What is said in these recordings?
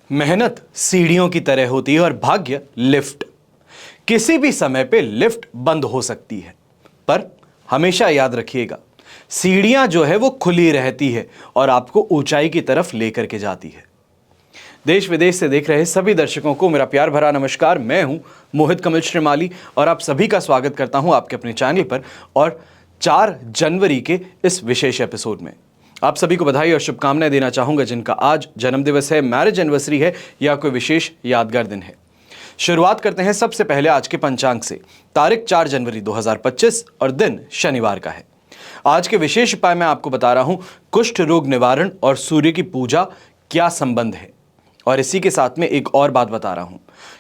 मेहनत सीढ़ियों की तरह होती है और भाग्य लिफ्ट। किसी भी समय पे लिफ्ट बंद हो सकती है, पर हमेशा याद रखिएगा, सीढ़ियां जो है वो खुली रहती है और आपको ऊंचाई की तरफ लेकर के जाती है। देश विदेश से देख रहे सभी दर्शकों को मेरा प्यार भरा नमस्कार। मैं हूं मोहित कमल श्रीमाली और आप सभी का स्वागत करता हूं आपके अपने चैनल पर और 4 जनवरी के इस विशेष एपिसोड में। आप सभी को बधाई और शुभकामनाएं देना चाहूंगा जिनका आज जन्मदिवस है, मैरिज एनिवर्सरी है या कोई विशेष यादगार दिन है। शुरुआत करते हैं सबसे पहले आज के पंचांग से। तारीख 4 जनवरी 2025 और दिन शनिवार का है। आज के विशेष उपाय मैं आपको बता रहा हूं, कुष्ठ रोग निवारण और सूर्य की पूजा क्या संबंध है। और इसी के साथ में एक और बात बता रहा हूं,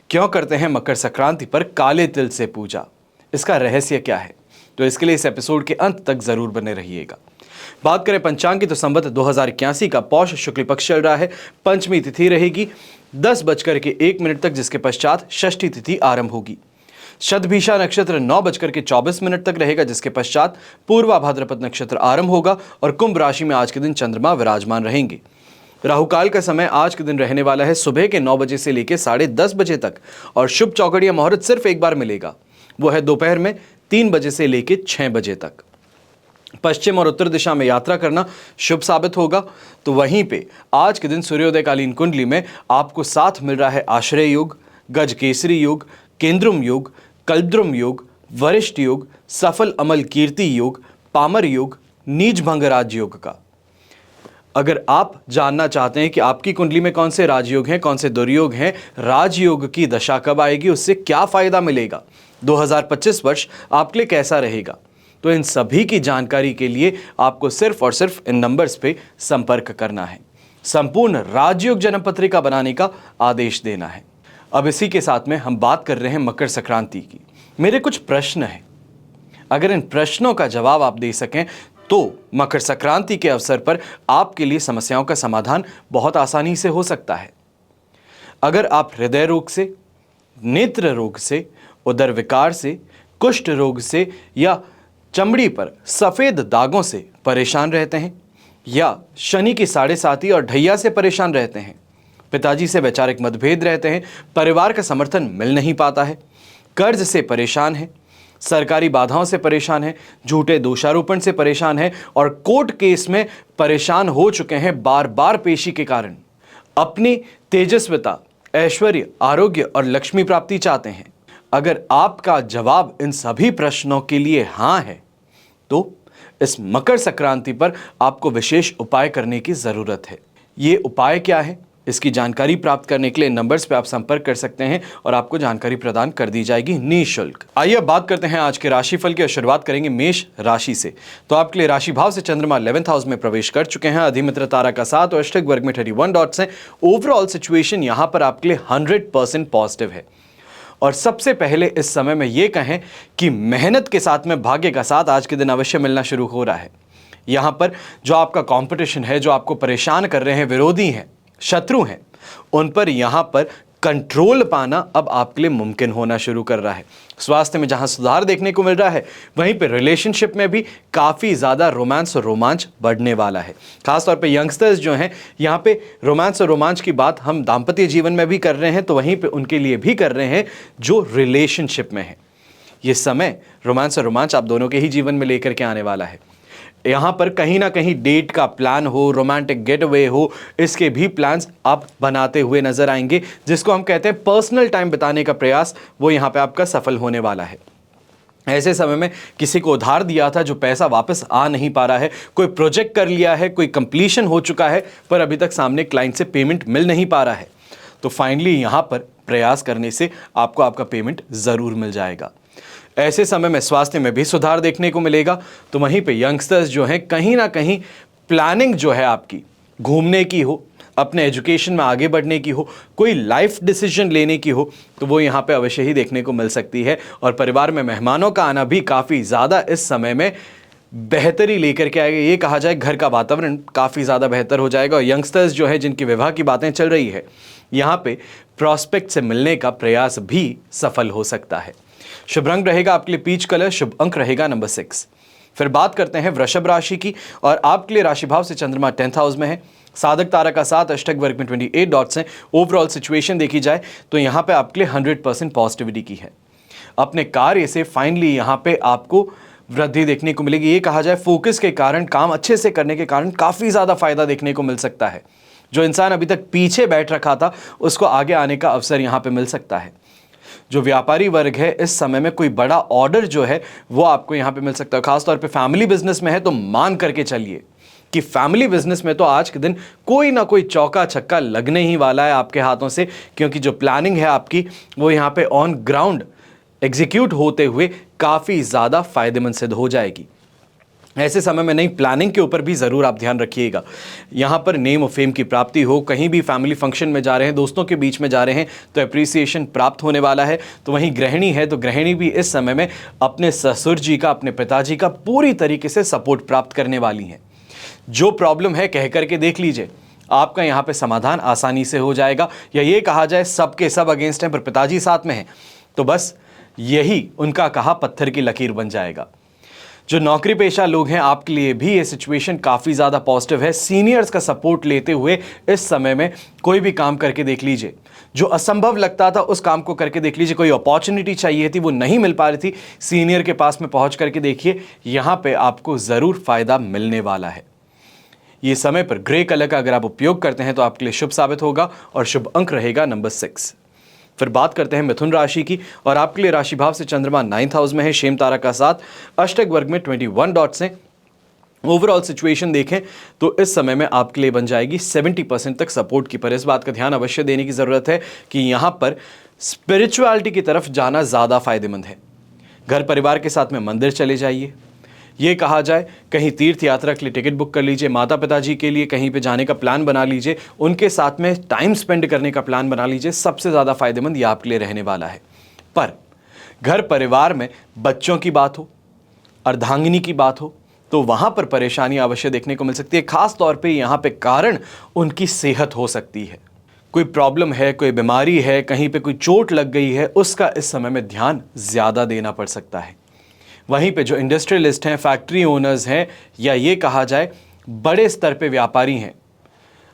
क्यों करते हैं मकर संक्रांति पर काले तिल से पूजा, इसका रहस्य क्या है। तो इसके लिए इस एपिसोड के अंत तक जरूर बने रहिएगा। बात करें पंचांग की तो संवत 2081 का पौष शुक्ल पक्ष चल रहा है। पंचमी तिथि रहेगी 10:01 तक, जिसके पश्चात षष्ठी तिथि आरंभ होगी। शतभिषा नक्षत्र 9:24 तक रहेगा, जिसके पश्चात पूर्वा भाद्रपद नक्षत्र आरंभ होगा और कुंभ राशि में आज के दिन चंद्रमा विराजमान रहेंगे। राहुकाल का समय आज के दिन रहने वाला है सुबह के 9 बजे से लेकर 10:30 बजे तक और शुभ चौकड़िया मुहूर्त सिर्फ एक बार मिलेगा, वो है दोपहर में 3 बजे से लेकर 6 बजे तक। पश्चिम और उत्तर दिशा में यात्रा करना शुभ साबित होगा। तो वहीं पे आज के दिन सूर्योदयकालीन कुंडली में आपको साथ मिल रहा है आश्रय योग, गज केसरी योग, केंद्रुम योग, कल्पद्रुम योग, वरिष्ठ योग, सफल अमल कीर्ति योग, पामर योग, नीच भंग राजयोग का। अगर आप जानना चाहते हैं कि आपकी कुंडली में कौन से राजयोग हैं, कौन से दुर्योग हैं, राजयोग की दशा कब आएगी, उससे क्या फायदा मिलेगा, 2025 वर्ष आपके लिए कैसा रहेगा, तो इन सभी की जानकारी के लिए आपको सिर्फ और सिर्फ इन नंबर्स पे संपर्क करना है। संपूर्ण राजयोग जन्म पत्रिका बनाने का आदेश देना है। अब इसी के साथ में हम बात कर रहे हैं मकर संक्रांति की। मेरे कुछ प्रश्न हैं, अगर इन प्रश्नों का जवाब आप दे सकें तो मकर संक्रांति के अवसर पर आपके लिए समस्याओं का समाधान बहुत आसानी से हो सकता है। अगर आप हृदय रोग से, नेत्र रोग से, उदर विकार से, कुष्ठ रोग से या चमड़ी पर सफेद दागों से परेशान रहते हैं या शनि की 7.5 और ढैया से परेशान रहते हैं, पिताजी से वैचारिक मतभेद रहते हैं, परिवार का समर्थन मिल नहीं पाता है, कर्ज से परेशान है, सरकारी बाधाओं से परेशान है, झूठे दोषारोपण से परेशान है और कोर्ट केस में परेशान हो चुके हैं बार बार पेशी के कारण, अपनी तेजस्विता, ऐश्वर्य, आरोग्य और लक्ष्मी प्राप्ति चाहते हैं, अगर आपका जवाब इन सभी प्रश्नों के लिए हाँ है तो इस मकर संक्रांति पर आपको विशेष उपाय करने की जरूरत है। ये उपाय क्या है, इसकी जानकारी प्राप्त करने के लिए नंबर्स पे आप संपर्क कर सकते हैं और आपको जानकारी प्रदान कर दी जाएगी निःशुल्क। आइए अब बात करते हैं आज के राशिफल की और शुरुआत करेंगे मेष राशि से। तो आपके लिए राशि भाव से चंद्रमा 11th हाउस में प्रवेश कर चुके हैं। अधिमित्र तारा का 7 और अष्टक वर्ग में 31 डॉट्स हैं। ओवरऑल सिचुएशन यहां पर आपके लिए 100% पॉजिटिव है। और सबसे पहले इस समय में ये कहें कि मेहनत के साथ में भाग्य का साथ आज के दिन अवश्य मिलना शुरू हो रहा है। यहां पर जो आपका कंपटीशन है, जो आपको परेशान कर रहे हैं, विरोधी हैं, शत्रु हैं, उन पर यहां पर कंट्रोल पाना अब आपके लिए मुमकिन होना शुरू कर रहा है। स्वास्थ्य में जहां सुधार देखने को मिल रहा है, वहीं पे रिलेशनशिप में भी काफ़ी ज़्यादा रोमांस और रोमांच बढ़ने वाला है। खासतौर पे यंगस्टर्स जो हैं, यहाँ पे रोमांस और रोमांच की बात हम दाम्पत्य जीवन में भी कर रहे हैं, तो वहीं पे उनके लिए भी कर रहे हैं जो रिलेशनशिप में है। ये समय रोमांस और रोमांच आप दोनों के ही जीवन में लेकर के आने वाला है। यहाँ पर कहीं ना कहीं डेट का प्लान हो, रोमांटिक गेट अवे हो, इसके भी प्लान्स आप बनाते हुए नजर आएंगे, जिसको हम कहते हैं पर्सनल टाइम बिताने का प्रयास, वो यहाँ पे आपका सफल होने वाला है। ऐसे समय में किसी को उधार दिया था जो पैसा वापस आ नहीं पा रहा है, कोई प्रोजेक्ट कर लिया है, कोई कंप्लीशन हो चुका है पर अभी तक सामने क्लाइंट से पेमेंट मिल नहीं पा रहा है, तो फाइनली यहाँ पर प्रयास करने से आपको आपका पेमेंट ज़रूर मिल जाएगा। ऐसे समय में स्वास्थ्य में भी सुधार देखने को मिलेगा। तो वहीं पे यंगस्टर्स जो हैं, कहीं ना कहीं प्लानिंग जो है आपकी घूमने की हो, अपने एजुकेशन में आगे बढ़ने की हो, कोई लाइफ डिसीजन लेने की हो, तो वो यहाँ पे अवश्य ही देखने को मिल सकती है। और परिवार में मेहमानों का आना भी काफ़ी ज़्यादा इस समय में बेहतरी लेकर के आएगा। ये कहा जाए घर का वातावरण काफ़ी ज़्यादा बेहतर हो जाएगा। और यंगस्टर्स जो है, जिनकी विवाह की बातें चल रही है, यहाँ पे प्रॉस्पेक्ट से मिलने का प्रयास भी सफल हो सकता है। शुभ रंग रहेगा आपके लिए पीच कलर, शुभ अंक रहेगा नंबर 6। फिर बात करते हैं वृषभ राशि की और आपके लिए राशि भाव से चंद्रमा 10th हाउस में है। साधक तारा का साथ, अष्टक वर्ग में 28 डॉट्स हैं। ओवरऑल सिचुएशन देखी जाए तो यहाँ पे आपके लिए 100% पॉजिटिविटी की है। अपने कार्य से फाइनली यहाँ पे आपको वृद्धि देखने को मिलेगी। ये कहा जाए फोकस के कारण, काम अच्छे से करने के कारण काफ़ी ज़्यादा फायदा देखने को मिल सकता है। जो इंसान अभी तक पीछे बैठ रखा था उसको आगे आने का अवसर यहाँ पे मिल सकता है। जो व्यापारी वर्ग है इस समय में कोई बड़ा ऑर्डर जो है वो आपको यहाँ पे मिल सकता है। खासतौर पे फैमिली बिजनेस में है तो मान करके चलिए कि फैमिली बिजनेस में तो आज के दिन कोई ना कोई चौका छक्का लगने ही वाला है आपके हाथों से, क्योंकि जो प्लानिंग है आपकी वो यहाँ पे ऑन ग्राउंड एग्जीक्यूट होते हुए काफ़ी ज़्यादा फायदेमंद सिद्ध हो जाएगी। ऐसे समय में नई प्लानिंग के ऊपर भी ज़रूर आप ध्यान रखिएगा। यहाँ पर नेम और फेम की प्राप्ति हो, कहीं भी फैमिली फंक्शन में जा रहे हैं, दोस्तों के बीच में जा रहे हैं तो अप्रिसिएशन प्राप्त होने वाला है। तो वहीं गृहिणी है तो गृहिणी भी इस समय में अपने ससुर जी का, अपने पिताजी का पूरी तरीके से सपोर्ट प्राप्त करने वाली हैं। जो प्रॉब्लम है कह करके देख लीजिए, आपका यहाँ पे समाधान आसानी से हो जाएगा। या ये कहा जाए सबके सब अगेंस्ट हैं पर पिताजी साथ में हैं तो बस यही उनका कहा पत्थर की लकीर बन जाएगा। जो नौकरी पेशा लोग हैं आपके लिए भी ये सिचुएशन काफ़ी ज़्यादा पॉजिटिव है। सीनियर्स का सपोर्ट लेते हुए इस समय में कोई भी काम करके देख लीजिए। जो असंभव लगता था उस काम को करके देख लीजिए। कोई अपॉर्चुनिटी चाहिए थी वो नहीं मिल पा रही थी, सीनियर के पास में पहुंच करके देखिए, यहाँ पे आपको ज़रूर फायदा मिलने वाला है। ये समय पर ग्रे कलर का अगर आप उपयोग करते हैं तो आपके लिए शुभ साबित होगा और शुभ अंक रहेगा नंबर 6। फिर बात करते हैं मिथुन राशि की और आपके लिए राशि भाव से चंद्रमा 9th हाउस में है, शेम तारा का साथ, अष्टक वर्ग में 21 डॉट्स हैं। ओवरऑल सिचुएशन देखें तो इस समय में आपके लिए बन जाएगी 70% तक सपोर्ट की। पर इस बात का ध्यान अवश्य देने की ज़रूरत है कि यहाँ पर स्पिरिचुअलिटी की तरफ जाना ज़्यादा फायदेमंद है। घर परिवार के साथ में मंदिर चले जाइए। ये कहा जाए कहीं तीर्थ यात्रा के लिए टिकट बुक कर लीजिए, माता पिताजी के लिए कहीं पे जाने का प्लान बना लीजिए, उनके साथ में टाइम स्पेंड करने का प्लान बना लीजिए। सबसे ज़्यादा फायदेमंद ये आपके लिए रहने वाला है। पर घर परिवार में बच्चों की बात हो, अर्धांगिनी की बात हो तो वहाँ पर परेशानी अवश्य देखने को मिल सकती है। खास तौर पर यहाँ पे कारण उनकी सेहत हो सकती है। कोई प्रॉब्लम है, कोई बीमारी है, कहीं पे कोई चोट लग गई है, उसका इस समय में ध्यान ज़्यादा देना पड़ सकता है। वहीं पे जो इंडस्ट्रियलिस्ट हैं, फैक्ट्री ओनर्स हैं या ये कहा जाए बड़े स्तर पे व्यापारी हैं,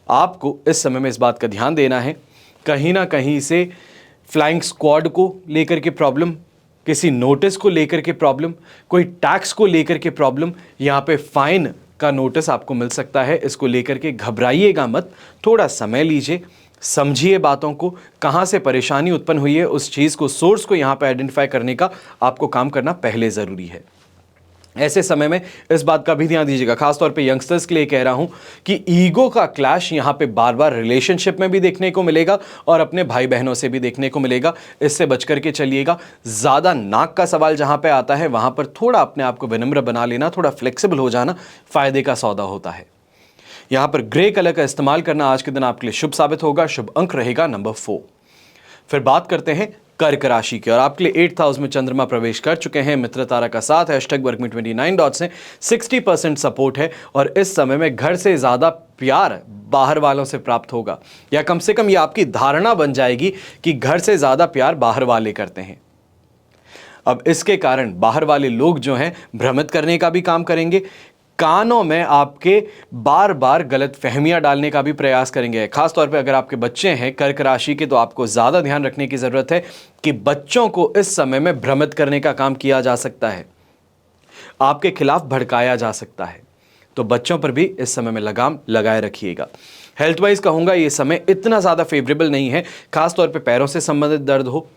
आपको इस समय में इस बात का ध्यान देना है कहीं ना कहीं से फ्लाइंग स्क्वाड को लेकर के प्रॉब्लम, किसी नोटिस को लेकर के प्रॉब्लम, कोई टैक्स को लेकर के प्रॉब्लम, यहाँ पे फाइन का नोटिस आपको मिल सकता है। इसको लेकर के घबराइएगा मत, थोड़ा समय लीजिए, समझिए बातों को, कहाँ से परेशानी उत्पन्न हुई है उस चीज़ को, सोर्स को यहाँ पे आइडेंटिफाई करने का आपको काम करना पहले ज़रूरी है। ऐसे समय में इस बात का भी ध्यान दीजिएगा, खासतौर पे यंगस्टर्स के लिए कह रहा हूँ कि ईगो का क्लैश यहाँ पे बार बार रिलेशनशिप में भी देखने को मिलेगा और अपने भाई बहनों से भी देखने को मिलेगा। इससे बच करके चलिएगा। ज़्यादा नाक का सवाल जहाँ पे आता है वहाँ पर थोड़ा अपने आप को विनम्र बना लेना, थोड़ा फ्लेक्सिबल हो जाना फ़ायदे का सौदा होता है। यहाँ पर ग्रे कलर का इस्तेमाल करना आज के दिन आपके लिए शुभ साबित होगा। शुभ अंक रहेगा नंबर 4। फिर बात करते हैं कर्क राशि की और आपके लिए 8th हाउस में चंद्रमा प्रवेश कर चुके हैं। मित्र तारा का साथ है, अष्टक वर्ग में 29 डॉट्स हैं, 60% सपोर्ट है और इस समय में घर से ज़्यादा प्यार बाहर वालों से प्राप्त होगा, या कम से कम ये आपकी धारणा बन जाएगी कि घर से ज़्यादा प्यार बाहर वाले करते हैं। अब इसके कारण बाहर वाले लोग जो हैं भ्रमित करने का भी काम करेंगे, कानों में आपके बार बार गलत फहमियां डालने का भी प्रयास करेंगे। खासतौर पे अगर आपके बच्चे हैं कर्क राशि के तो आपको ज़्यादा ध्यान रखने की ज़रूरत है कि बच्चों को इस समय में भ्रमित करने का काम किया जा सकता है, आपके खिलाफ भड़काया जा सकता है। तो बच्चों पर भी इस समय में लगाम लगाए रखिएगा। हेल्थ वाइज कहूँगा ये समय इतना ज़्यादा फेवरेबल नहीं है, खासतौर पर पैरों से संबंधित दर्द हो,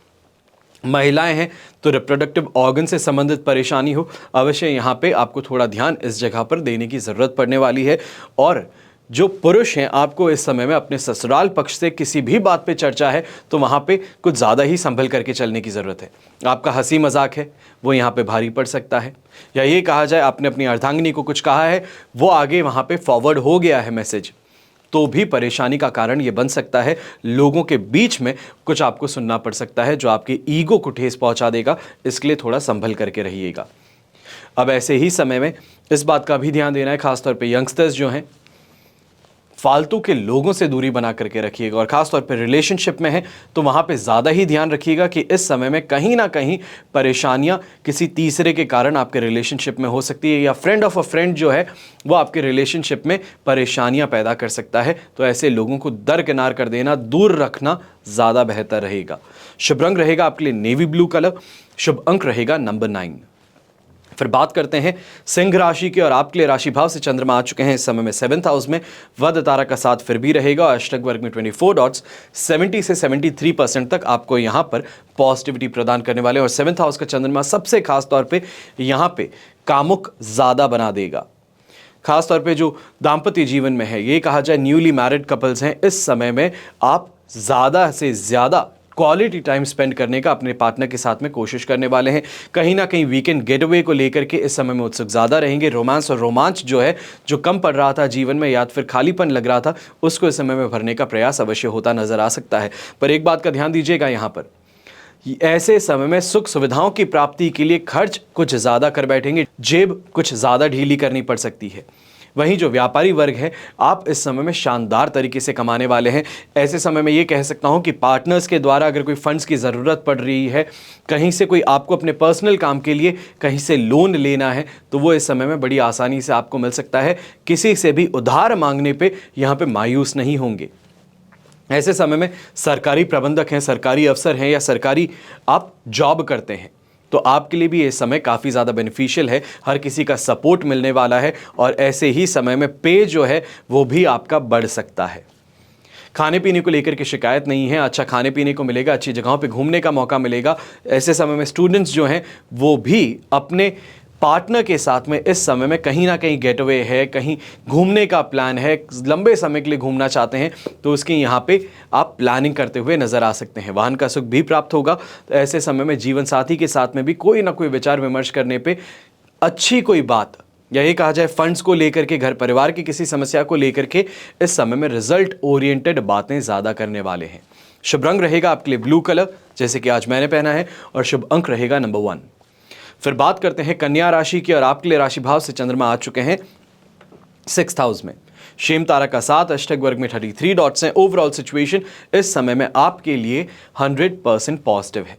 महिलाएं हैं तो रिप्रोडक्टिव ऑर्गन से संबंधित परेशानी हो, अवश्य यहाँ पे आपको थोड़ा ध्यान इस जगह पर देने की ज़रूरत पड़ने वाली है। और जो पुरुष हैं आपको इस समय में अपने ससुराल पक्ष से किसी भी बात पे चर्चा है तो वहाँ पे कुछ ज़्यादा ही संभल करके चलने की ज़रूरत है। आपका हंसी मजाक है वो यहाँ पे भारी पड़ सकता है, या ये कहा जाए आपने अपनी अर्धांगिनी को कुछ कहा है वो आगे वहाँ पे फॉरवर्ड हो गया है मैसेज, तो भी परेशानी का कारण ये बन सकता है। लोगों के बीच में कुछ आपको सुनना पड़ सकता है जो आपके ईगो को ठेस पहुंचा देगा, इसके लिए थोड़ा संभल करके रहिएगा। अब ऐसे ही समय में इस बात का भी ध्यान देना है, खासतौर पे यंगस्टर्स जो हैं फालतू के लोगों से दूरी बना करके रखिएगा। और खासतौर पर रिलेशनशिप में है तो वहां पे ज़्यादा ही ध्यान रखिएगा कि इस समय में कहीं ना कहीं परेशानियां किसी तीसरे के कारण आपके रिलेशनशिप में हो सकती है, या फ्रेंड ऑफ अ फ्रेंड जो है वो आपके रिलेशनशिप में परेशानियां पैदा कर सकता है। तो ऐसे लोगों को दरकिनार कर देना, दूर रखना ज़्यादा बेहतर रहेगा। शुभ रंग रहेगा आपके लिए नेवी ब्लू कलर। शुभ अंक रहेगा नंबर 9। फिर बात करते हैं सिंह राशि की, और आपके लिए राशि भाव से चंद्रमा आ चुके हैं इस समय में 7th हाउस में। वध तारा का साथ फिर भी रहेगा। अष्टक वर्ग में 24 डॉट्स 70 से 73% तक आपको यहां पर पॉजिटिविटी प्रदान करने वाले हैं। और 7th हाउस का चंद्रमा सबसे खास तौर पे यहां पे कामुक ज्यादा बना देगा। खासतौर पे जो दाम्पत्य जीवन में है, ये कहा जाए न्यूली मैरिड कपल्स हैं, इस समय में आप ज़्यादा से ज़्यादा क्वालिटी टाइम स्पेंड करने का अपने पार्टनर के साथ में कोशिश करने वाले हैं। कहीं ना कहीं वीकेंड गेटअवे को लेकर के इस समय में उत्सुक ज़्यादा रहेंगे। रोमांस और रोमांच जो है, जो कम पड़ रहा था जीवन में या फिर खालीपन लग रहा था, उसको इस समय में भरने का प्रयास अवश्य होता नजर आ सकता है। पर एक बात का ध्यान दीजिएगा, यहाँ पर ऐसे समय में सुख सुविधाओं की प्राप्ति के लिए खर्च कुछ ज़्यादा कर बैठेंगे, जेब कुछ ज़्यादा ढीली करनी पड़ सकती है। वहीं जो व्यापारी वर्ग है, आप इस समय में शानदार तरीके से कमाने वाले हैं। ऐसे समय में ये कह सकता हूं कि पार्टनर्स के द्वारा अगर कोई फंड्स की ज़रूरत पड़ रही है, कहीं से कोई आपको अपने पर्सनल काम के लिए कहीं से लोन लेना है, तो वो इस समय में बड़ी आसानी से आपको मिल सकता है। किसी से भी उधार मांगने पे यहाँ पे मायूस नहीं होंगे। ऐसे समय में सरकारी प्रबंधक हैं, सरकारी अफसर हैं, या सरकारी आप जॉब करते हैं, तो आपके लिए भी ये समय काफ़ी ज़्यादा बेनिफिशियल है। हर किसी का सपोर्ट मिलने वाला है, और ऐसे ही समय में पे जो है वो भी आपका बढ़ सकता है। खाने पीने को लेकर के शिकायत नहीं है, अच्छा खाने पीने को मिलेगा, अच्छी जगहों पे घूमने का मौका मिलेगा। ऐसे समय में स्टूडेंट्स जो हैं वो भी अपने पार्टनर के साथ में इस समय में कहीं ना कहीं गेटअवे है, कहीं घूमने का प्लान है, लंबे समय के लिए घूमना चाहते हैं, तो उसकी यहाँ पे आप प्लानिंग करते हुए नजर आ सकते हैं। वाहन का सुख भी प्राप्त होगा। तो ऐसे समय में जीवन साथी के साथ में भी कोई ना कोई विचार विमर्श करने पे अच्छी कोई बात, या ये कहा जाए फंड्स को लेकर के, घर परिवार की किसी समस्या को लेकर के इस समय में रिजल्ट ओरिएंटेड बातें ज़्यादा करने वाले हैं। शुभ रंग रहेगा आपके लिए ब्लू कलर, जैसे कि आज मैंने पहना है, और शुभ अंक रहेगा नंबर 1। फिर बात करते हैं कन्या राशि की, और आपके लिए राशि भाव से चंद्रमा आ चुके हैं 6th हाउस में। शेम तारा का साथ, अष्टक वर्ग में 33 डॉट्स हैं। ओवरऑल सिचुएशन इस समय में आपके लिए 100% पॉजिटिव है।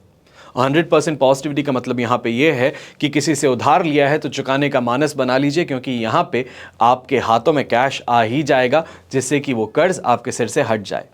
100% पॉजिटिविटी का मतलब यहाँ पे ये है कि किसी से उधार लिया है तो चुकाने का मानस बना लीजिए, क्योंकि यहाँ पे आपके हाथों में कैश आ ही जाएगा, जिससे कि वो कर्ज आपके सिर से हट जाए।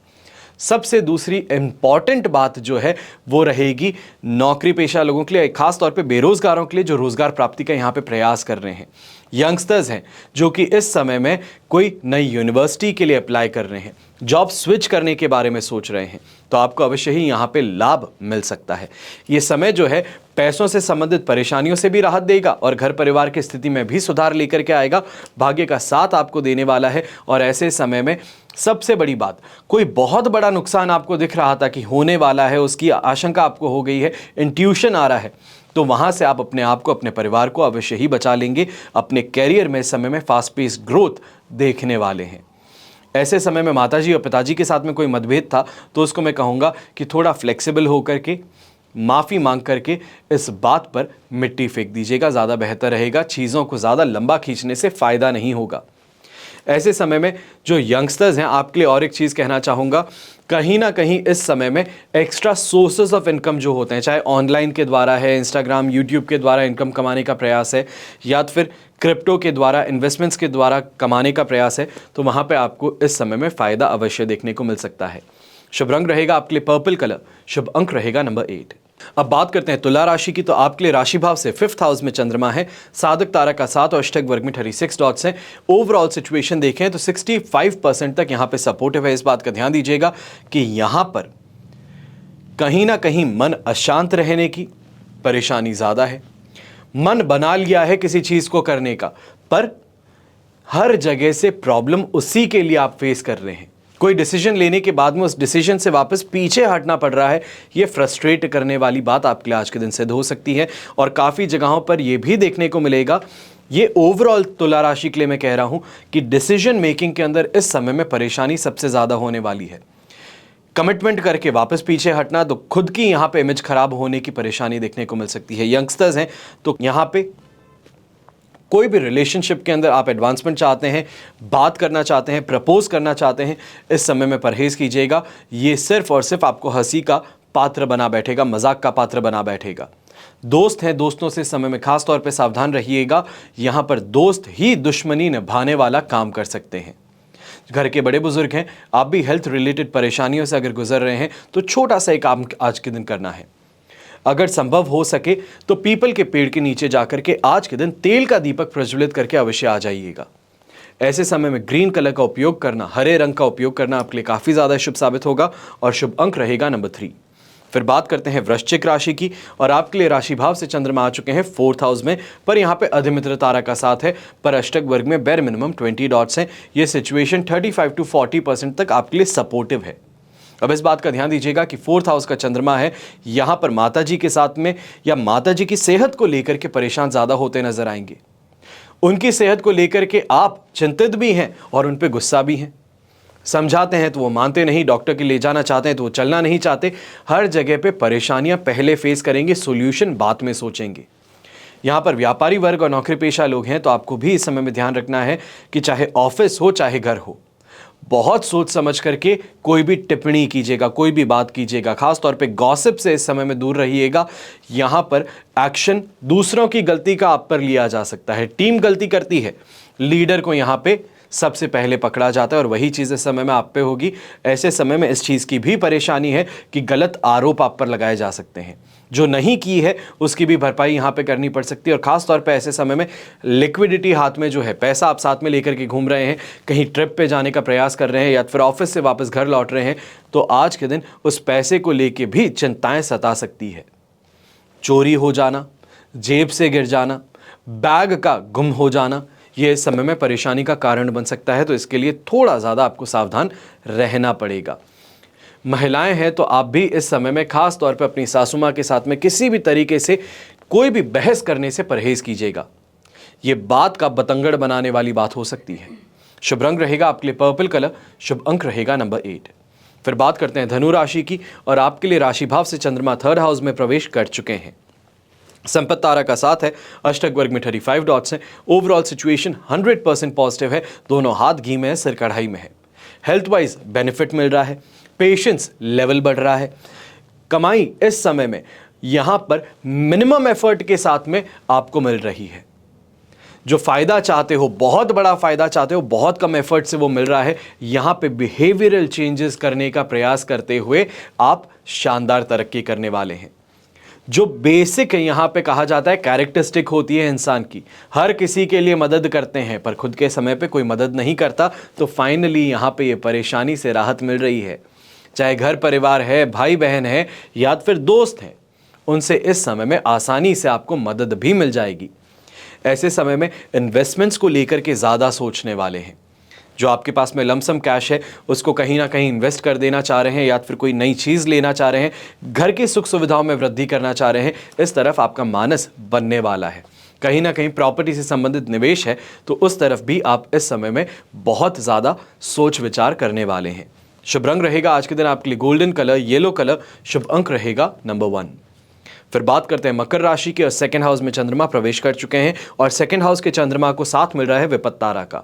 सबसे दूसरी इंपॉर्टेंट बात जो है वो रहेगी नौकरी पेशा लोगों के लिए, खास तौर पे बेरोजगारों के लिए जो रोजगार प्राप्ति का यहाँ पे प्रयास कर रहे हैं। यंगस्टर्स हैं जो कि इस समय में कोई नई यूनिवर्सिटी के लिए अप्लाई कर रहे हैं, जॉब स्विच करने के बारे में सोच रहे हैं, तो आपको अवश्य ही यहाँ पे लाभ मिल सकता है। ये समय जो है पैसों से संबंधित परेशानियों से भी राहत देगा, और घर परिवार की स्थिति में भी सुधार लेकर के आएगा। भाग्य का साथ आपको देने वाला है। और ऐसे समय में सबसे बड़ी बात, कोई बहुत बड़ा नुकसान आपको दिख रहा था कि होने वाला है, उसकी आशंका आपको हो गई है, इंट्यूशन आ रहा है, तो वहां से आप अपने आप को, अपने परिवार को अवश्य ही बचा लेंगे। अपने कैरियर में इस समय में फास्ट पेस ग्रोथ देखने वाले हैं। ऐसे समय में माताजी और पिताजी के साथ में कोई मतभेद था, तो उसको मैं कहूँगा कि थोड़ा फ्लेक्सिबल होकर के, माफ़ी मांग करके इस बात पर मिट्टी फेंक दीजिएगा, ज़्यादा बेहतर रहेगा। चीज़ों को ज़्यादा लंबा खींचने से फ़ायदा नहीं होगा। ऐसे समय में जो यंगस्टर्स हैं, आपके लिए और एक चीज़ कहना चाहूँगा, कहीं ना कहीं इस समय में एक्स्ट्रा सोर्सेज ऑफ इनकम जो होते हैं, चाहे ऑनलाइन के द्वारा है, इंस्टाग्राम यूट्यूब के द्वारा इनकम कमाने का प्रयास है, या फिर क्रिप्टो के द्वारा, इन्वेस्टमेंट्स के द्वारा कमाने का प्रयास है, तो वहाँ पे आपको इस समय में फ़ायदा अवश्य देखने को मिल सकता है। शुभ रंग रहेगा आपके लिए पर्पल कलर, शुभ अंक रहेगा नंबर 8। अब बात करते हैं तुला राशि की, तो आपके लिए राशि भाव से 5th हाउस में चंद्रमा है, साधक तारा का साथ, और अष्टक वर्ग में 36 डॉट्स हैं। ओवरऑल सिचुएशन देखें तो 65% तक यहाँ पे सपोर्टिव है। इस बात का ध्यान दीजिएगा कि यहाँ पर कहीं ना कहीं मन अशांत रहने की परेशानी ज़्यादा है। मन बना लिया है किसी चीज़ को करने का, पर हर जगह से प्रॉब्लम उसी के लिए आप फेस कर रहे हैं। कोई डिसीजन लेने के बाद में उस डिसीजन से वापस पीछे हटना पड़ रहा है। ये फ्रस्ट्रेट करने वाली बात आपके लिए आज के दिन सिद्ध हो सकती है। और काफ़ी जगहों पर यह भी देखने को मिलेगा, ये ओवरऑल तुला राशि के लिए मैं कह रहा हूं कि डिसीजन मेकिंग के अंदर इस समय में परेशानी सबसे ज़्यादा होने वाली है। कमिटमेंट करके वापस पीछे हटना, तो खुद की यहाँ पे इमेज खराब होने की परेशानी देखने को मिल सकती है। यंगस्टर्स हैं तो यहाँ पे कोई भी रिलेशनशिप के अंदर आप एडवांसमेंट चाहते हैं, बात करना चाहते हैं, प्रपोज करना चाहते हैं, इस समय में परहेज कीजिएगा। ये सिर्फ और सिर्फ आपको हंसी का पात्र बना बैठेगा, मजाक का पात्र बना बैठेगा। दोस्त हैं, दोस्तों से इस समय में खास तौर पे सावधान रहिएगा। यहां पर दोस्त ही दुश्मनी निभाने वाला काम कर सकते हैं। घर के बड़े बुजुर्ग हैं, आप भी हेल्थ रिलेटेड परेशानियों से अगर गुजर रहे हैं तो छोटा सा एक काम आज के दिन करना है। अगर संभव हो सके तो पीपल के पेड़ के नीचे जाकर के आज के दिन तेल का दीपक प्रज्वलित करके अवश्य आ जाइएगा। ऐसे समय में ग्रीन कलर का उपयोग करना, हरे रंग का उपयोग करना आपके लिए काफी ज्यादा शुभ साबित होगा और शुभ अंक रहेगा नंबर 3। फिर बात करते हैं वृश्चिक राशि की, और आपके लिए राशि भाव से चंद्रमा आ चुके हैं 4th हाउस में, पर यहां पे अधिमित्र तारा का साथ है, पर अष्टक वर्ग में बेर मिनिमम 20 डॉट्स हैं। ये सिचुएशन 35 to 40% तक आपके लिए सपोर्टिव है। अब इस बात का ध्यान दीजिएगा कि 4th हाउस का चंद्रमा है, यहां पर माता जी के साथ में या माता जी की सेहत को लेकर के परेशान ज्यादा होते नजर आएंगे। उनकी सेहत को लेकर के आप चिंतित भी हैं और उन पर गुस्सा भी हैं। समझाते हैं तो वो मानते नहीं, डॉक्टर के ले जाना चाहते हैं तो वो चलना नहीं चाहते। हर जगह पे परेशानियां पहले फेस करेंगे, सॉल्यूशन बाद में सोचेंगे। यहां पर व्यापारी वर्ग और नौकरी पेशा लोग हैं तो आपको भी इस समय में ध्यान रखना है कि चाहे ऑफिस हो चाहे घर हो, बहुत सोच समझ करके कोई भी टिप्पणी कीजिएगा, कोई भी बात कीजिएगा। खास तौर पे गॉसिप से इस समय में दूर रहिएगा। यहां पर एक्शन दूसरों की गलती का आप पर लिया जा सकता है। टीम गलती करती है, लीडर को यहां पे सबसे पहले पकड़ा जाता है और वही चीज़ इस समय में आप पे होगी। ऐसे समय में इस चीज़ की भी परेशानी है कि गलत आरोप आप पर लगाए जा सकते हैं। जो नहीं की है उसकी भी भरपाई यहाँ पे करनी पड़ सकती है। और ख़ास तौर पे ऐसे समय में लिक्विडिटी हाथ में जो है, पैसा आप साथ में लेकर के घूम रहे हैं, कहीं ट्रिप पे जाने का प्रयास कर रहे हैं या फिर ऑफिस से वापस घर लौट रहे हैं, तो आज के दिन उस पैसे को लेके भी चिंताएं सता सकती है। चोरी हो जाना, जेब से गिर जाना, बैग का गुम हो जाना, ये इस समय में परेशानी का कारण बन सकता है। तो इसके लिए थोड़ा ज़्यादा आपको सावधान रहना पड़ेगा। महिलाएं हैं तो आप भी इस समय में खास तौर पर अपनी सासू माँ के साथ में किसी भी तरीके से कोई भी बहस करने से परहेज कीजिएगा। ये बात का बतंगड़ बनाने वाली बात हो सकती है। शुभ रंग रहेगा आपके लिए पर्पल कलर, शुभ अंक रहेगा नंबर 8। फिर बात करते हैं धनु राशि की, और आपके लिए राशि भाव से चंद्रमा 3rd हाउस में प्रवेश कर चुके हैं। संपत्ति तारा का साथ है, अष्टक वर्ग में 35 डॉट्स हैं। ओवरऑल सिचुएशन 100% पॉजिटिव है। दोनों हाथ घी में है, सिर कढ़ाई में है। हेल्थ वाइज बेनिफिट मिल रहा है, पेशेंस लेवल बढ़ रहा है। कमाई इस समय में यहां पर मिनिमम एफर्ट के साथ में आपको मिल रही है। जो फायदा चाहते हो, बहुत बड़ा फायदा चाहते हो, बहुत कम एफर्ट से वो मिल रहा है। यहां पे बिहेवियरल चेंजेस करने का प्रयास करते हुए आप शानदार तरक्की करने वाले हैं। जो बेसिक यहां पे कहा जाता है कैरेक्टरिस्टिक होती है इंसान की, हर किसी के लिए मदद करते हैं पर खुद के समय पे कोई मदद नहीं करता, तो फाइनली यहां पे ये परेशानी से राहत मिल रही है। चाहे घर परिवार है, भाई बहन है या फिर दोस्त हैं, उनसे इस समय में आसानी से आपको मदद भी मिल जाएगी। ऐसे समय में इन्वेस्टमेंट्स को लेकर के ज़्यादा सोचने वाले हैं। जो आपके पास में लमसम कैश है उसको कहीं ना कहीं इन्वेस्ट कर देना चाह रहे हैं या फिर कोई नई चीज़ लेना चाह रहे हैं, घर की सुख सुविधाओं में वृद्धि करना चाह रहे हैं, इस तरफ आपका मानस बनने वाला है। कहीं ना कहीं प्रॉपर्टी से संबंधित निवेश है तो उस तरफ भी आप इस समय में बहुत ज़्यादा सोच विचार करने वाले हैं। शुभ रंग रहेगा आज के दिन आपके लिए गोल्डन कलर, येलो कलर, शुभ अंक रहेगा नंबर 1। फिर बात करते हैं मकर राशि के, और 2nd हाउस में चंद्रमा प्रवेश कर चुके हैं और 2nd हाउस के चंद्रमा को साथ मिल रहा है विपत्ति तारा का।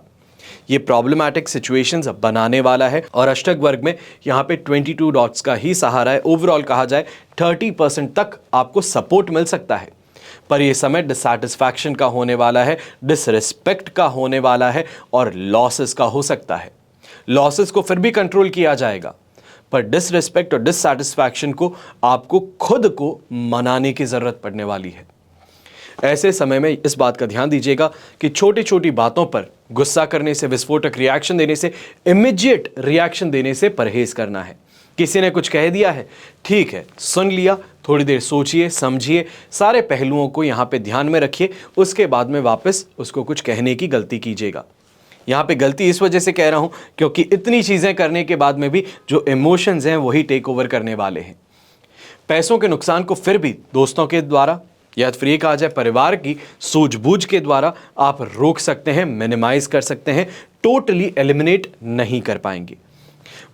ये प्रॉब्लमैटिक सिचुएशंस बनाने वाला है और अष्टक वर्ग में यहाँ पे 22 डॉट्स का ही सहारा है। ओवरऑल कहा जाए 30% तक आपको सपोर्ट मिल सकता है, पर यह समय डिससैटिस्फैक्शन का होने वाला है, डिसरिस्पेक्ट का होने वाला है और लॉसेस का हो सकता है। लॉसेस को फिर भी कंट्रोल किया जाएगा, पर डिसरिस्पेक्ट और डिससैटिस्फैक्शन को आपको खुद को मनाने की जरूरत पड़ने वाली है। ऐसे समय में इस बात का ध्यान दीजिएगा कि छोटी छोटी बातों पर गुस्सा करने से, विस्फोटक रिएक्शन देने से, इमीडिएट रिएक्शन देने से परहेज करना है। किसी ने कुछ कह दिया है, ठीक है, सुन लिया, थोड़ी देर सोचिए, समझिए, सारे पहलुओं को यहाँ पे ध्यान में रखिए, उसके बाद में वापस उसको कुछ कहने की गलती कीजिएगा। यहाँ पे गलती इस वजह से कह रहा हूँ क्योंकि इतनी चीज़ें करने के बाद में भी जो इमोशंस हैं वही टेक ओवर करने वाले हैं। पैसों के नुकसान को फिर भी दोस्तों के द्वारा या फिर ये कहा जाए परिवार की सूझबूझ के द्वारा आप रोक सकते हैं, मिनिमाइज कर सकते हैं, टोटली एलिमिनेट नहीं कर पाएंगे।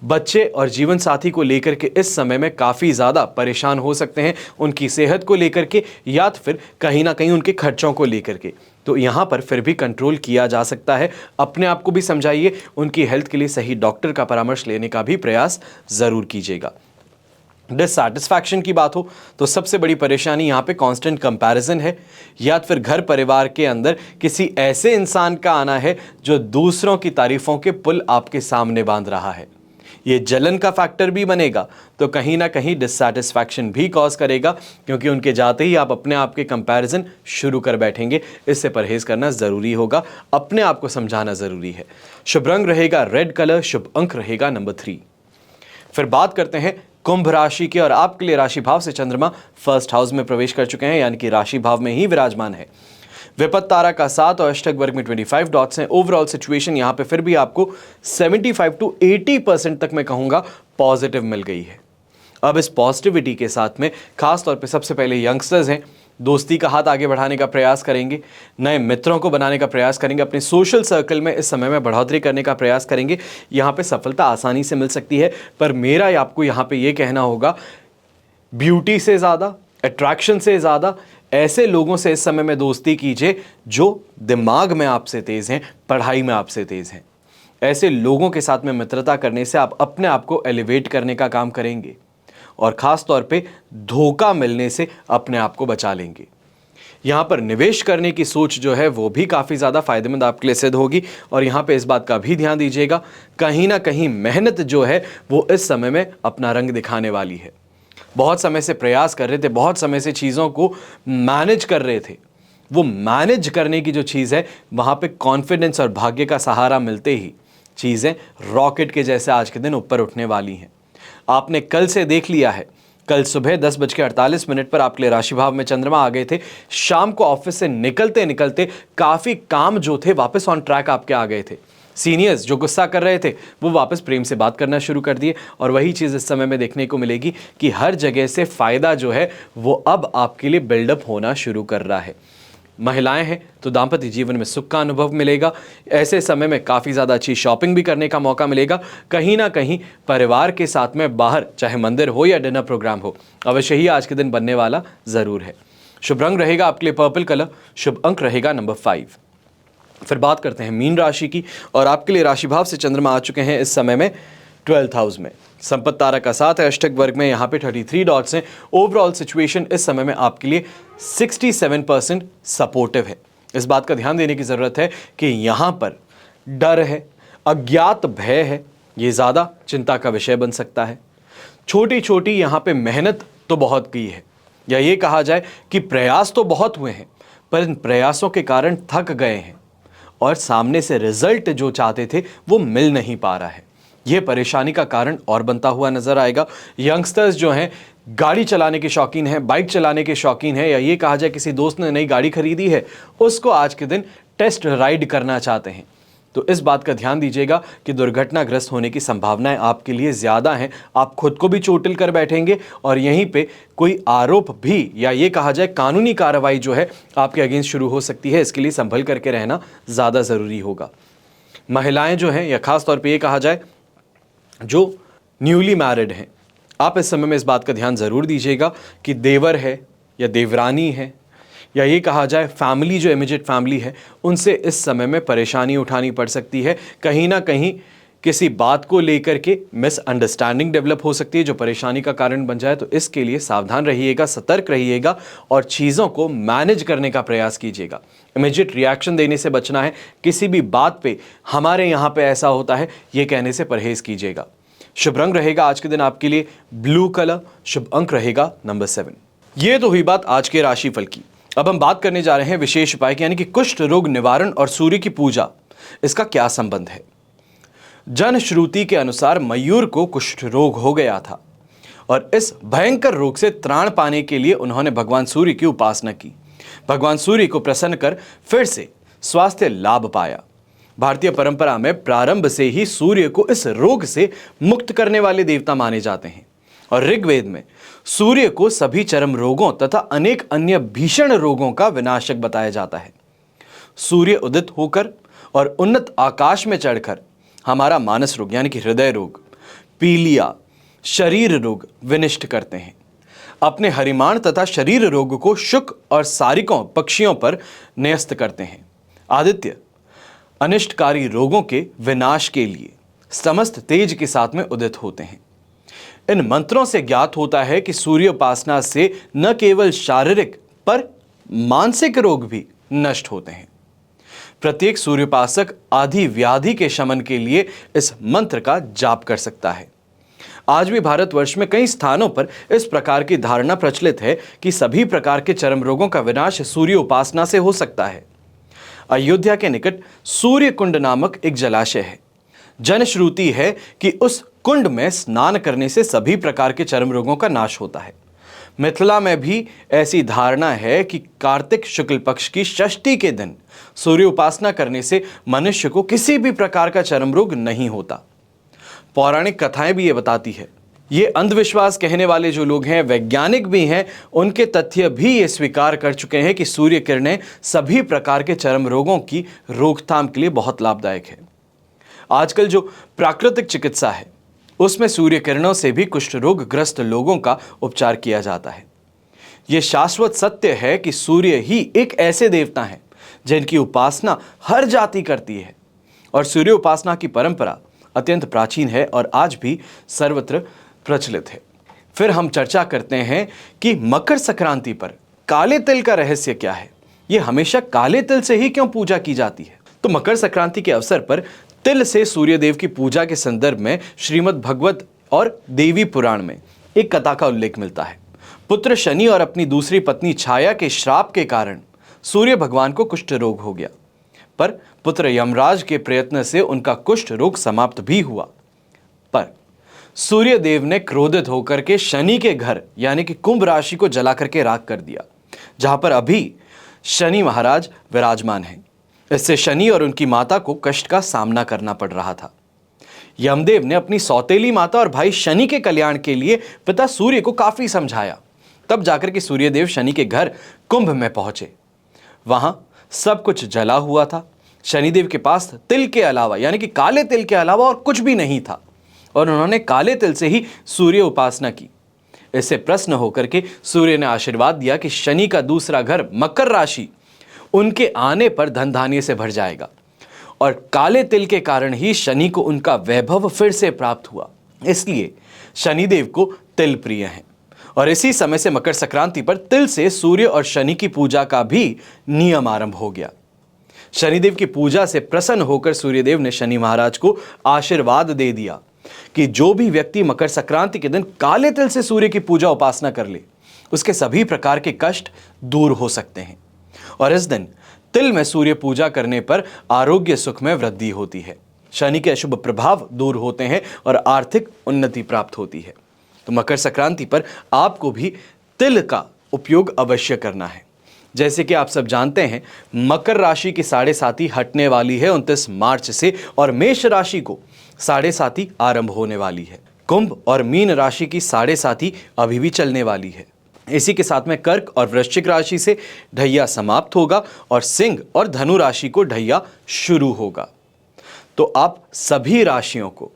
बच्चे और जीवन साथी को लेकर के इस समय में काफ़ी ज़्यादा परेशान हो सकते हैं, उनकी सेहत को लेकर के या फिर कहीं ना कहीं उनके खर्चों को लेकर के। तो यहाँ पर फिर भी कंट्रोल किया जा सकता है। अपने आप को भी समझाइए, उनकी हेल्थ के लिए सही डॉक्टर का परामर्श लेने का भी प्रयास ज़रूर कीजिएगा। डिससैटिस्फैक्शन की बात हो तो सबसे बड़ी परेशानी यहाँ पे कांस्टेंट कंपैरिजन है, या फिर घर परिवार के अंदर किसी ऐसे इंसान का आना है जो दूसरों की तारीफों के पुल आपके सामने बांध रहा है। ये जलन का फैक्टर भी बनेगा, तो कहीं ना कहीं डिससैटिस्फैक्शन भी कॉज करेगा, क्योंकि उनके जाते ही आप अपने आप के कंपैरिजन शुरू कर बैठेंगे। इससे परहेज करना ज़रूरी होगा, अपने आप को समझाना ज़रूरी है। शुभ रंग रहेगा रेड कलर, शुभ अंक रहेगा नंबर 3। फिर बात करते हैं कुंभ राशि की, और आपके लिए राशि भाव से चंद्रमा फर्स्ट हाउस में प्रवेश कर चुके हैं, यानी कि राशि भाव में ही विराजमान है। विपत तारा का 7 और अष्टक वर्ग में 25 डॉट्स हैं। ओवरऑल सिचुएशन यहाँ पे फिर भी आपको 75 to 80% तक मैं कहूँगा पॉजिटिव मिल गई है। अब इस पॉजिटिविटी के साथ में खास तौर पे सबसे पहले यंगस्टर्स हैं, दोस्ती का हाथ आगे बढ़ाने का प्रयास करेंगे, नए मित्रों को बनाने का प्रयास करेंगे, अपने सोशल सर्कल में इस समय में बढ़ोतरी करने का प्रयास करेंगे। यहाँ पे सफलता आसानी से मिल सकती है, पर मेरा आपको यहाँ पे ये कहना होगा, ब्यूटी से ज़्यादा, अट्रैक्शन से ज़्यादा ऐसे लोगों से इस समय में दोस्ती कीजिए जो दिमाग में आपसे तेज़ हैं, पढ़ाई में आपसे तेज़ हैं। ऐसे लोगों के साथ में मित्रता करने से आप अपने आप को एलिवेट करने का काम करेंगे, और ख़ास तौर पे धोखा मिलने से अपने आप को बचा लेंगे। यहाँ पर निवेश करने की सोच जो है वो भी काफ़ी ज़्यादा फायदेमंद आपके लिए सिद्ध होगी, और यहाँ पे इस बात का भी ध्यान दीजिएगा, कहीं ना कहीं मेहनत जो है वो इस समय में अपना रंग दिखाने वाली है। बहुत समय से प्रयास कर रहे थे, बहुत समय से चीज़ों को मैनेज कर रहे थे, वो मैनेज करने की जो चीज़ है वहाँ पे कॉन्फिडेंस और भाग्य का सहारा मिलते ही चीज़ें रॉकेट के जैसे आज के दिन ऊपर उठने वाली हैं। आपने कल से देख लिया है, कल सुबह 10:48 पर आपके लिए राशि भाव में चंद्रमा आ गए थे। शाम को ऑफिस से निकलते निकलते काफ़ी काम जो थे वापस ऑन ट्रैक आपके आ गए थे। सीनियर्स जो गुस्सा कर रहे थे वो वापस प्रेम से बात करना शुरू कर दिए, और वही चीज़ इस समय में देखने को मिलेगी कि हर जगह से फ़ायदा जो है वो अब आपके लिए बिल्डअप होना शुरू कर रहा है। महिलाएं हैं तो दाम्पत्य जीवन में सुख का अनुभव मिलेगा। ऐसे समय में काफ़ी ज़्यादा अच्छी शॉपिंग भी करने का मौका मिलेगा। कहीं ना कहीं परिवार के साथ में बाहर, चाहे मंदिर हो या डिनर प्रोग्राम हो, अवश्य ही आज के दिन बनने वाला ज़रूर है। शुभ रंग रहेगा आपके लिए पर्पल कलर, शुभ अंक रहेगा नंबर 5। फिर बात करते हैं मीन राशि की, और आपके लिए राशि भाव से चंद्रमा आ चुके हैं इस समय में 12th हाउस में। संपत्ति तारा का 7 है, अष्टक वर्ग में यहाँ पे 33 डॉट्स हैं। ओवरऑल सिचुएशन इस समय में आपके लिए 67% सपोर्टिव है। इस बात का ध्यान देने की ज़रूरत है कि यहाँ पर डर है, अज्ञात भय है, ये ज़्यादा चिंता का विषय बन सकता है। छोटी छोटी यहाँ पे मेहनत तो बहुत की है, या ये कहा जाए कि प्रयास तो बहुत हुए हैं, पर इन प्रयासों के कारण थक गए हैं, और सामने से रिजल्ट जो चाहते थे वो मिल नहीं पा रहा है। ये परेशानी का कारण और बनता हुआ नजर आएगा। यंगस्टर्स जो हैं, गाड़ी चलाने के शौकीन हैं, बाइक चलाने के शौकीन हैं, या ये कहा जाए किसी दोस्त ने नई गाड़ी खरीदी है, उसको आज के दिन टेस्ट राइड करना चाहते हैं, तो इस बात का ध्यान दीजिएगा कि दुर्घटनाग्रस्त होने की संभावनाएं आपके लिए ज़्यादा हैं। आप खुद को भी चोटिल कर बैठेंगे, और यहीं पे कोई आरोप भी, या ये कहा जाए कानूनी कार्रवाई जो है आपके अगेंस्ट शुरू हो सकती है। इसके लिए संभल करके रहना ज़्यादा ज़रूरी होगा। महिलाएं जो हैं, या ख़ास तौर पे ये कहा जाए जो न्यूली मैरिड हैं, आप इस समय में इस बात का ध्यान ज़रूर दीजिएगा कि देवर है या देवरानी है, या ये कहा जाए फैमिली जो इमीडिएट फैमिली है, उनसे इस समय में परेशानी उठानी पड़ सकती है। कहीं ना कहीं किसी बात को लेकर के मिसअंडरस्टैंडिंग डेवलप हो सकती है जो परेशानी का कारण बन जाए। तो इसके लिए सावधान रहिएगा, सतर्क रहिएगा, और चीज़ों को मैनेज करने का प्रयास कीजिएगा। इमीडिएट रिएक्शन देने से बचना है। किसी भी बात पे हमारे यहाँ पे ऐसा होता है ये कहने से परहेज कीजिएगा। शुभ रंग रहेगा आज के दिन आपके लिए ब्लू कलर, शुभ अंक रहेगा नंबर 7। ये तो हुई बात आज के राशिफल की। अब हम बात करने जा रहे हैं विशेष उपाय की, यानी कि कुष्ठ रोग निवारण और सूर्य की पूजा, इसका क्या संबंध है। जन श्रुति के अनुसार मयूर को कुष्ठ रोग हो गया था, और इस भयंकर रोग से त्राण पाने के लिए उन्होंने भगवान सूर्य की उपासना की। भगवान सूर्य को प्रसन्न कर फिर से स्वास्थ्य लाभ पाया। भारतीय परंपरा में प्रारंभ से ही सूर्य को इस रोग से मुक्त करने वाले देवता माने जाते हैं, और ऋग्वेद में सूर्य को सभी चरम रोगों तथा अनेक अन्य भीषण रोगों का विनाशक बताया जाता है। सूर्य उदित होकर और उन्नत आकाश में चढ़कर हमारा मानस रोग यानी कि हृदय रोग, पीलिया, शरीर रोग विनिष्ट करते हैं। अपने हरिमाण तथा शरीर रोग को शुक और सारिकों पक्षियों पर न्यस्त करते हैं। आदित्य अनिष्टकारी रोगों के विनाश के लिए समस्त तेज के साथ में उदित होते हैं। इन मंत्रों से ज्ञात होता है कि सूर्य उपासना से न केवल शारीरिक पर मानसिक रोग भी नष्ट होते हैं। प्रत्येक सूर्योपासक आदि व्याधि के शमन के लिए इस मंत्र का जाप कर सकता है। आज भी भारतवर्ष में कई स्थानों पर इस प्रकार की धारणा प्रचलित है कि सभी प्रकार के चर्म रोगों का विनाश सूर्य उपासना से हो सकता है। अयोध्या के निकट सूर्य कुंड नामक एक जलाशय है। जनश्रुति है कि उस कुंड में स्नान करने से सभी प्रकार के चर्म रोगों का नाश होता है। मिथिला में भी ऐसी धारणा है कि कार्तिक शुक्ल पक्ष की षष्ठी के दिन सूर्य उपासना करने से मनुष्य को किसी भी प्रकार का चर्म रोग नहीं होता। पौराणिक कथाएं भी ये बताती है। ये अंधविश्वास कहने वाले जो लोग हैं, वैज्ञानिक भी हैं, उनके तथ्य भी ये स्वीकार कर चुके हैं कि सूर्य किरणें सभी प्रकार के चर्म रोगों की रोकथाम के लिए बहुत लाभदायक है। आजकल जो प्राकृतिक चिकित्सा है उसमें सूर्य किरणों से भी कुष्ठ रोग ग्रस्त लोगों का उपचार किया जाता है। यह शाश्वत सत्य है कि सूर्य ही एक ऐसे देवता हैं जिनकी उपासना हर जाति करती है और सूर्य उपासना की परंपरा अत्यंत प्राचीन है और आज भी सर्वत्र प्रचलित है। फिर हम चर्चा करते हैं कि मकर संक्रांति पर काले तिल का रहस्य क्या है। यह हमेशा काले तिल से ही क्यों पूजा की जाती है? तो मकर संक्रांति के अवसर पर तिल से सूर्यदेव की पूजा के संदर्भ में श्रीमद् भगवत और देवी पुराण में एक कथा का उल्लेख मिलता है। पुत्र शनि और अपनी दूसरी पत्नी छाया के श्राप के कारण सूर्य भगवान को कुष्ठ रोग हो गया, पर पुत्र यमराज के प्रयत्न से उनका कुष्ठ रोग समाप्त भी हुआ। पर सूर्यदेव ने क्रोधित होकर के शनि के घर यानी कि कुंभ राशि को जला करके राख कर दिया, जहां पर अभी शनि महाराज विराजमान हैं। इससे शनि और उनकी माता को कष्ट का सामना करना पड़ रहा था। यमदेव ने अपनी सौतेली माता और भाई शनि के कल्याण के लिए पिता सूर्य को काफी समझाया। तब जाकर के सूर्यदेव शनि के घर कुंभ में पहुंचे। वहां सब कुछ जला हुआ था। शनिदेव के पास तिल के अलावा यानी कि काले तिल के अलावा और कुछ भी नहीं था और उन्होंने काले तिल से ही सूर्य उपासना की। इससे प्रसन्न होकर के सूर्य ने आशीर्वाद दिया कि शनि का दूसरा घर मकर राशि उनके आने पर धन धान्य से भर जाएगा और काले तिल के कारण ही शनि को उनका वैभव फिर से प्राप्त हुआ। इसलिए शनिदेव को तिल प्रिय हैं और इसी समय से मकर संक्रांति पर तिल से सूर्य और शनि की पूजा का भी नियम आरंभ हो गया। शनिदेव की पूजा से प्रसन्न होकर सूर्यदेव ने शनि महाराज को आशीर्वाद दे दिया कि जो भी व्यक्ति मकर संक्रांति के दिन काले तिल से सूर्य की पूजा उपासना कर ले उसके सभी प्रकार के कष्ट दूर हो सकते हैं और इस दिन तिल में सूर्य पूजा करने पर आरोग्य सुख में वृद्धि होती है, शनि के अशुभ प्रभाव दूर होते हैं और आर्थिक उन्नति प्राप्त होती है। तो मकर संक्रांति पर आपको भी तिल का उपयोग अवश्य करना है। जैसे कि आप सब जानते हैं, मकर राशि की साढ़े साती हटने वाली है 29 मार्च से और मेष राशि को साढ़े साती आरंभ होने वाली है। कुंभ और मीन राशि की साढ़े साती अभी भी चलने वाली है। इसी के साथ में कर्क और वृश्चिक राशि से ढैया समाप्त होगा और सिंह और धनु राशि को ढैया शुरू होगा। तो आप सभी राशियों को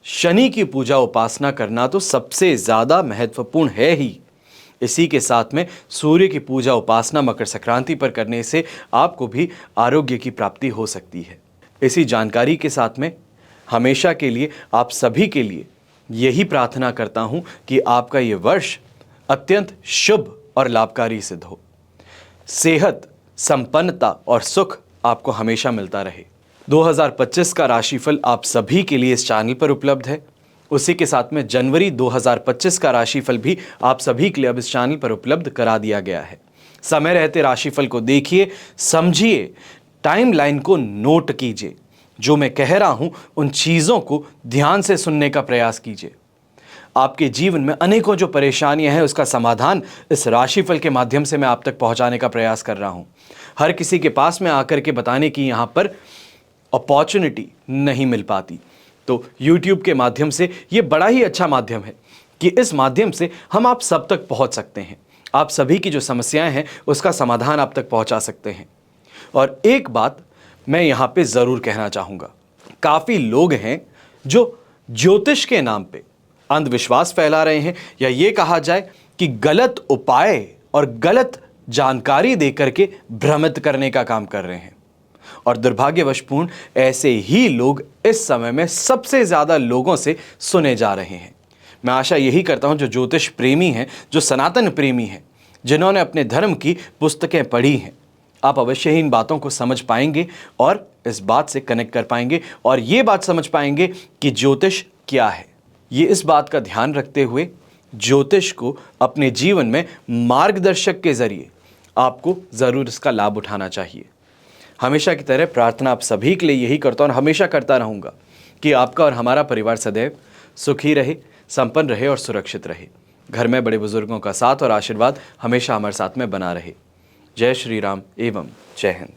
शनि की पूजा उपासना करना तो सबसे ज्यादा महत्वपूर्ण है ही। इसी के साथ में सूर्य की पूजा उपासना मकर संक्रांति पर करने से आपको भी आरोग्य की प्राप्ति हो सकती है। इसी जानकारी के साथ में हमेशा के लिए आप सभी के लिए यही प्रार्थना करता हूं कि आपका ये वर्ष अत्यंत शुभ और लाभकारी सिद्ध हो। सेहत, संपन्नता और सुख आपको हमेशा मिलता रहे। 2025 का राशिफल आप सभी के लिए इस चैनल पर उपलब्ध है। उसी के साथ में जनवरी 2025 का राशिफल भी आप सभी के लिए अब इस चैनल पर उपलब्ध करा दिया गया है। समय रहते राशिफल को देखिए, समझिए, टाइमलाइन को नोट कीजिए। जो मैं कह रहा हूं उन चीजों को ध्यान से सुनने का प्रयास कीजिए। आपके जीवन में अनेकों जो परेशानियां हैं उसका समाधान इस राशिफल के माध्यम से मैं आप तक पहुंचाने का प्रयास कर रहा हूं। हर किसी के पास में आकर के बताने की यहां पर अपॉर्चुनिटी नहीं मिल पाती। तो YouTube के माध्यम से ये बड़ा ही अच्छा माध्यम है कि इस माध्यम से हम आप सब तक पहुंच सकते हैं। आप सभी की जो समस्याएं हैं उसका समाधान आप तक पहुंचा सकते हैं। और एक बात मैं यहां पे जरूर कहना चाहूंगा, काफी लोग हैं जो ज्योतिष के नाम पे अंधविश्वास फैला रहे हैं, या ये कहा जाए कि कि गलत उपाय और गलत जानकारी देकर के भ्रमित करने का काम कर रहे हैं। और दुर्भाग्यवशपूर्ण ऐसे ही लोग इस समय में सबसे ज्यादा लोगों से सुने जा रहे हैं। मैं आशा यही करता हूं जो ज्योतिष प्रेमी हैं, जो सनातन प्रेमी हैं, जिन्होंने अपने धर्म की पुस्तकें पढ़ी हैं, आप अवश्य ही इन बातों को समझ पाएंगे और इस बात से कनेक्ट कर पाएंगे और ये बात समझ पाएंगे कि ज्योतिष क्या है। ये इस बात का ध्यान रखते हुए ज्योतिष को अपने जीवन में मार्गदर्शक के जरिए आपको जरूर इसका लाभ उठाना चाहिए। हमेशा की तरह प्रार्थना आप सभी के लिए यही करता हूं और हमेशा करता रहूंगा कि आपका और हमारा परिवार सदैव सुखी रहे, संपन्न रहे और सुरक्षित रहे। घर में बड़े बुजुर्गों का साथ और आशीर्वाद हमेशा हमारे साथ में बना रहे। जय श्री राम एवं जय हिंद।